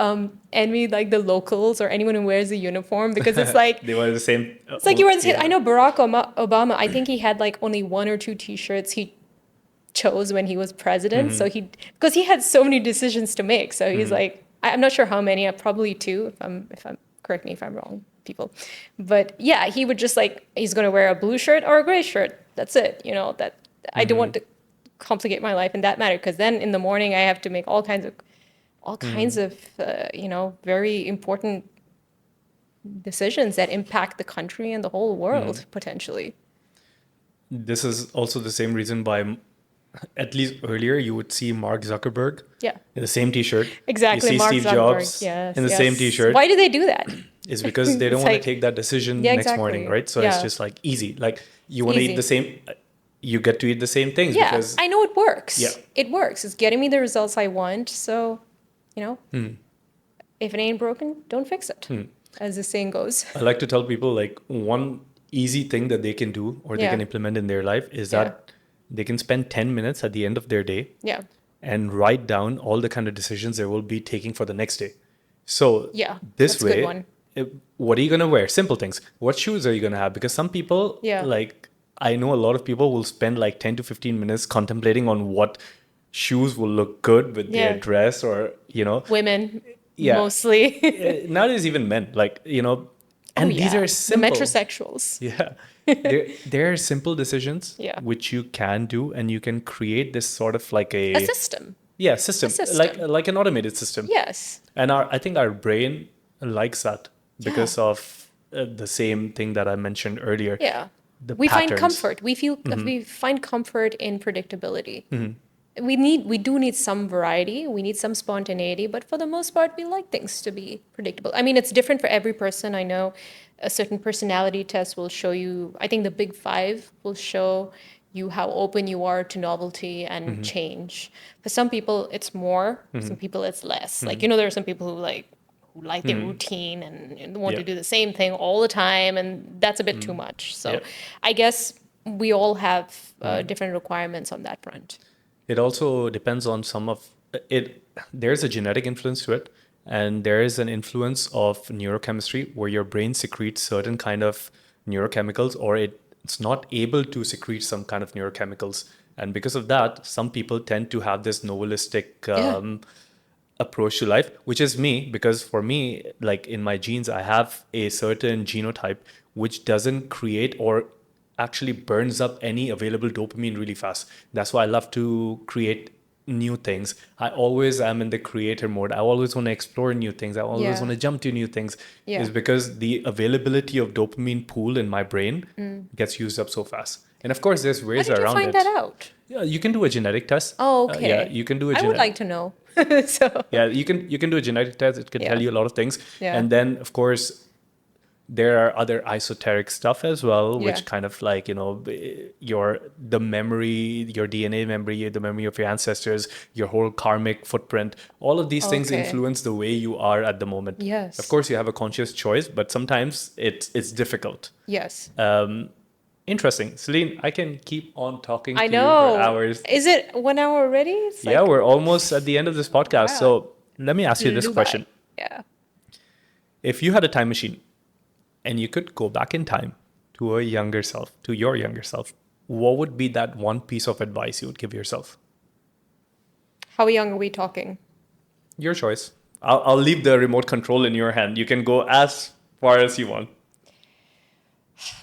envy like the locals or anyone who wears a uniform, because it's like they wear the same. It's like you wear the same. I know Barack Obama. I think he had like only 1 or 2 T-shirts he chose when he was president. So because he had so many decisions to make. So he's like, I'm not sure how many. Probably 2. If I'm correct me if I'm wrong, people. But yeah, he would just like he's going to wear a blue shirt or a gray shirt. That's it. You know that I don't want to complicate my life in that matter, because then in the morning I have to make all kinds of you know very important decisions that impact the country and the whole world potentially. this is also the same reason why, at least earlier, you would see Mark Zuckerberg in the same T-shirt. Exactly, You see Mark Steve Zuckerberg. Jobs Yes, in the same yes. T-shirt. Why do they do that? Is because they don't It's want to like, take that decision yeah, next morning, exactly. right? So it's just like easy. Like you It's want to eat the easy. same, you get to eat the same things Yeah, because I know it works. yeah. It works. It's getting me the results I want. So, you know, if it ain't broken, don't fix it, as the saying goes. I like to tell people like one easy thing that they can do or they can implement in their life is that they can spend 10 minutes at the end of their day Yeah. and write down all the kind of decisions they will be taking for the next day. So Yeah. this That's a good way, one. what are you going to wear? Simple things. What shoes are you going to have? Because some people, Yeah. like I know a lot of people will spend like 10 to 15 minutes contemplating on what shoes will look good with their Yeah. dress or, you know, Women, yeah. mostly. Nowadays even men, like, you know, Oh, and these yeah. are The simple. metrosexuals. Yeah. There are simple decisions Yeah. which you can do and you can create this sort of like A a system. yeah, A system, system. like an automated system. Yes. And I think our brain likes that Yeah. because of the same thing that I mentioned earlier, Yeah. the We find patterns. comfort. We find comfort in predictability. We do need some variety, we need some spontaneity, but for the most part we like things to be predictable. I mean, it's different for every person. I know a certain personality test will show you, I think the big five will show you how open you are to novelty and change. For some people it's more, some people it's less. Like, you know, there are some people who like their routine and want Yeah. to do the same thing all the time, and that's a bit too much. So Yeah. I guess we all have different requirements on that front. It also depends on some of it. There's a genetic influence to it, and there is an influence of neurochemistry where your brain secretes certain kind of neurochemicals, or it's not able to secrete some kind of neurochemicals. And because of that, some people tend to have this novelistic Yeah. approach to life, which is me, because for me, like in my genes, I have a certain genotype which doesn't create or actually burns up any available dopamine really fast. That's why I love to create new things. I always am in the creator mode. I always want to explore new things. I always want Yeah. to jump to new things. Yeah. Is because the availability of dopamine pool in my brain gets used up so fast. And of course, there's How ways did you around find that it. out? Yeah, you can do a genetic test. Oh, Yeah, okay. you can do a I would genetic. like to know. So, Yeah, you can do a genetic test. It can tell yeah. you a lot of things. Yeah. And then, of course, there are other esoteric stuff as well, Yeah. which kind of like, you know, the memory, your DNA memory, the memory of your ancestors, your whole karmic footprint. All of these things Okay. influence the way you are at the moment. Of Yes. course, you have a conscious choice, but sometimes it's difficult. Yes. Interesting. Celine, I can keep on talking I to you for know. hours. Is it 1 hour already? It's Yeah, like, we're almost at the end of this podcast. wow, So let me ask you this flew by. question. Yeah. If you had a time machine and you could go back in time to a younger self, to your younger self, what would be that one piece of advice you would give yourself? How young are we talking? Your choice. I'll leave the remote control in your hand. You can go as far as you want.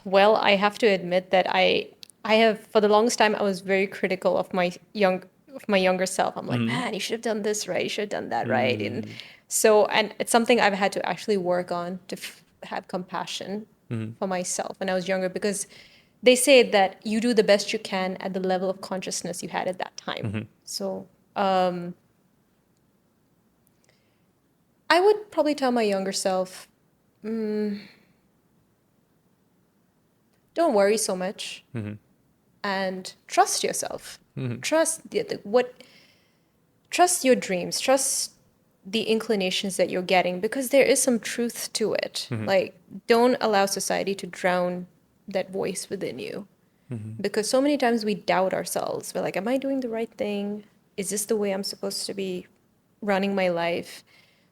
Well, I have to admit that I have for the longest time I was very critical of my younger self. I'm like, man, you should have done this right. You should have done that right. And so, and it's something I've had to actually work on to have compassion for myself when I was younger, because they say that you do the best you can at the level of consciousness you had at that time. So, I would probably tell my younger self, don't worry so much and trust yourself. Trust trust your dreams, trust the inclinations that you're getting, because there is some truth to it. Like, don't allow society to drown that voice within you. Because so many times we doubt ourselves. We're like, am I doing the right thing? Is this the way I'm supposed to be running my life?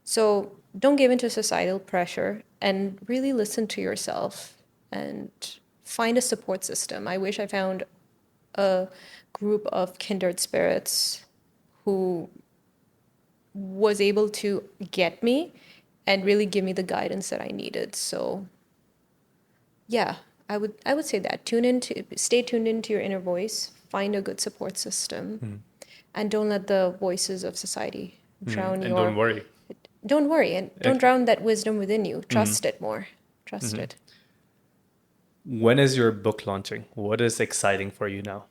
So don't give into societal pressure and really listen to yourself and find a support system. I wish I found a group of kindred spirits who was able to get me and really give me the guidance that I needed. So yeah, I would say that stay tuned into your inner voice, find a good support system, and don't let the voices of society drown And don't your. worry. Don't worry, and don't drown that wisdom within you. Trust it more. Trust it. When is your book launching? What is exciting for you now?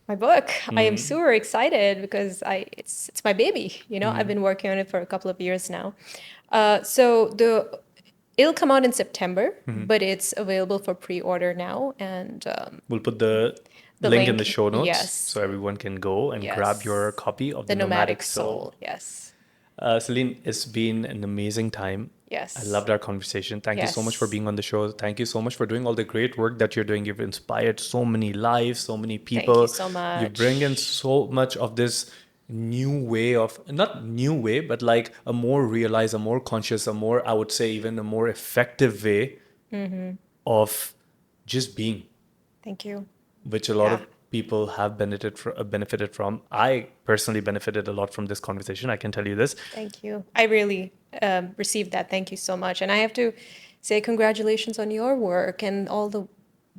My book, I am super excited because it's my baby. I've been working on it for a couple of years now. It'll come out in September, but it's available for pre-order now, and We'll put the the link in the link, show notes yes, so everyone can go and grab your yes, copy of The the Nomadic nomadic Soul. soul, yes, Celine, it's been an amazing time. I yes, loved our conversation. Thank you so much for yes. being on the show. Thank you so much for doing all the great work that you're doing. You've inspired so many lives, so many Thank you people. so You bring in much. so much of this new way of, not new way, but like a more realized, a more conscious, a more, I would say, even a more effective way of just being, Thank you. which a lot Yeah. of people have benefited from. I personally benefited a lot from this conversation. I can tell you this. Thank you. I really received that. Thank you so much. And I have to say congratulations on your work and all the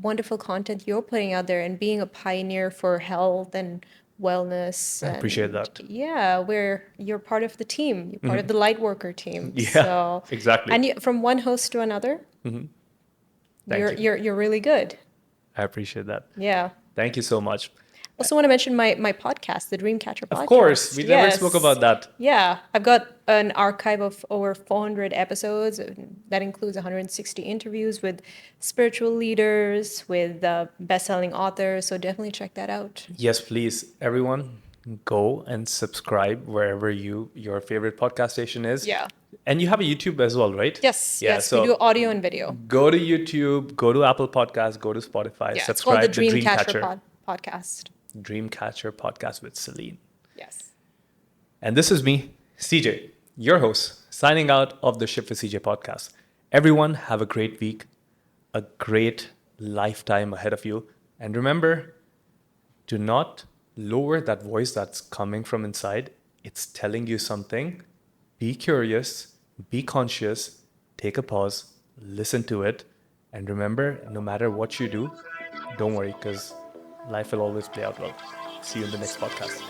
wonderful content you're putting out there and being a pioneer for health and wellness. I appreciate And that. yeah, you're part of the team. You're part of the Lightworker team. Yeah, exactly. From one host to another, Thank you. you're really good. I appreciate that. Yeah. Thank you so much. Also want to mention my podcast, the Dreamcatcher Of course, we podcast. never spoke Yes. about that. Yeah, I've got an archive of over 400 episodes. That includes 160 interviews with spiritual leaders, with best-selling authors. So definitely check that out. Yes, please, everyone, go and subscribe wherever your favorite podcast station is. Yeah. And you have a YouTube as well, right? Yes, Yeah, yes, we do audio and video. go to YouTube, go to Apple Podcasts, go to Spotify, Yeah, it's called the subscribe to Dreamcatcher podcast. Dreamcatcher podcast with Celine. Yes. And this is me, CJ, your host, signing out of the Ship for CJ podcast. Everyone, have a great week, a great lifetime ahead of you. And remember, do not lower that voice that's coming from inside. It's telling you something. Be curious, be conscious, take a pause, listen to it. And remember, no matter what you do, don't worry, because life will always play out well. See you in the next podcast.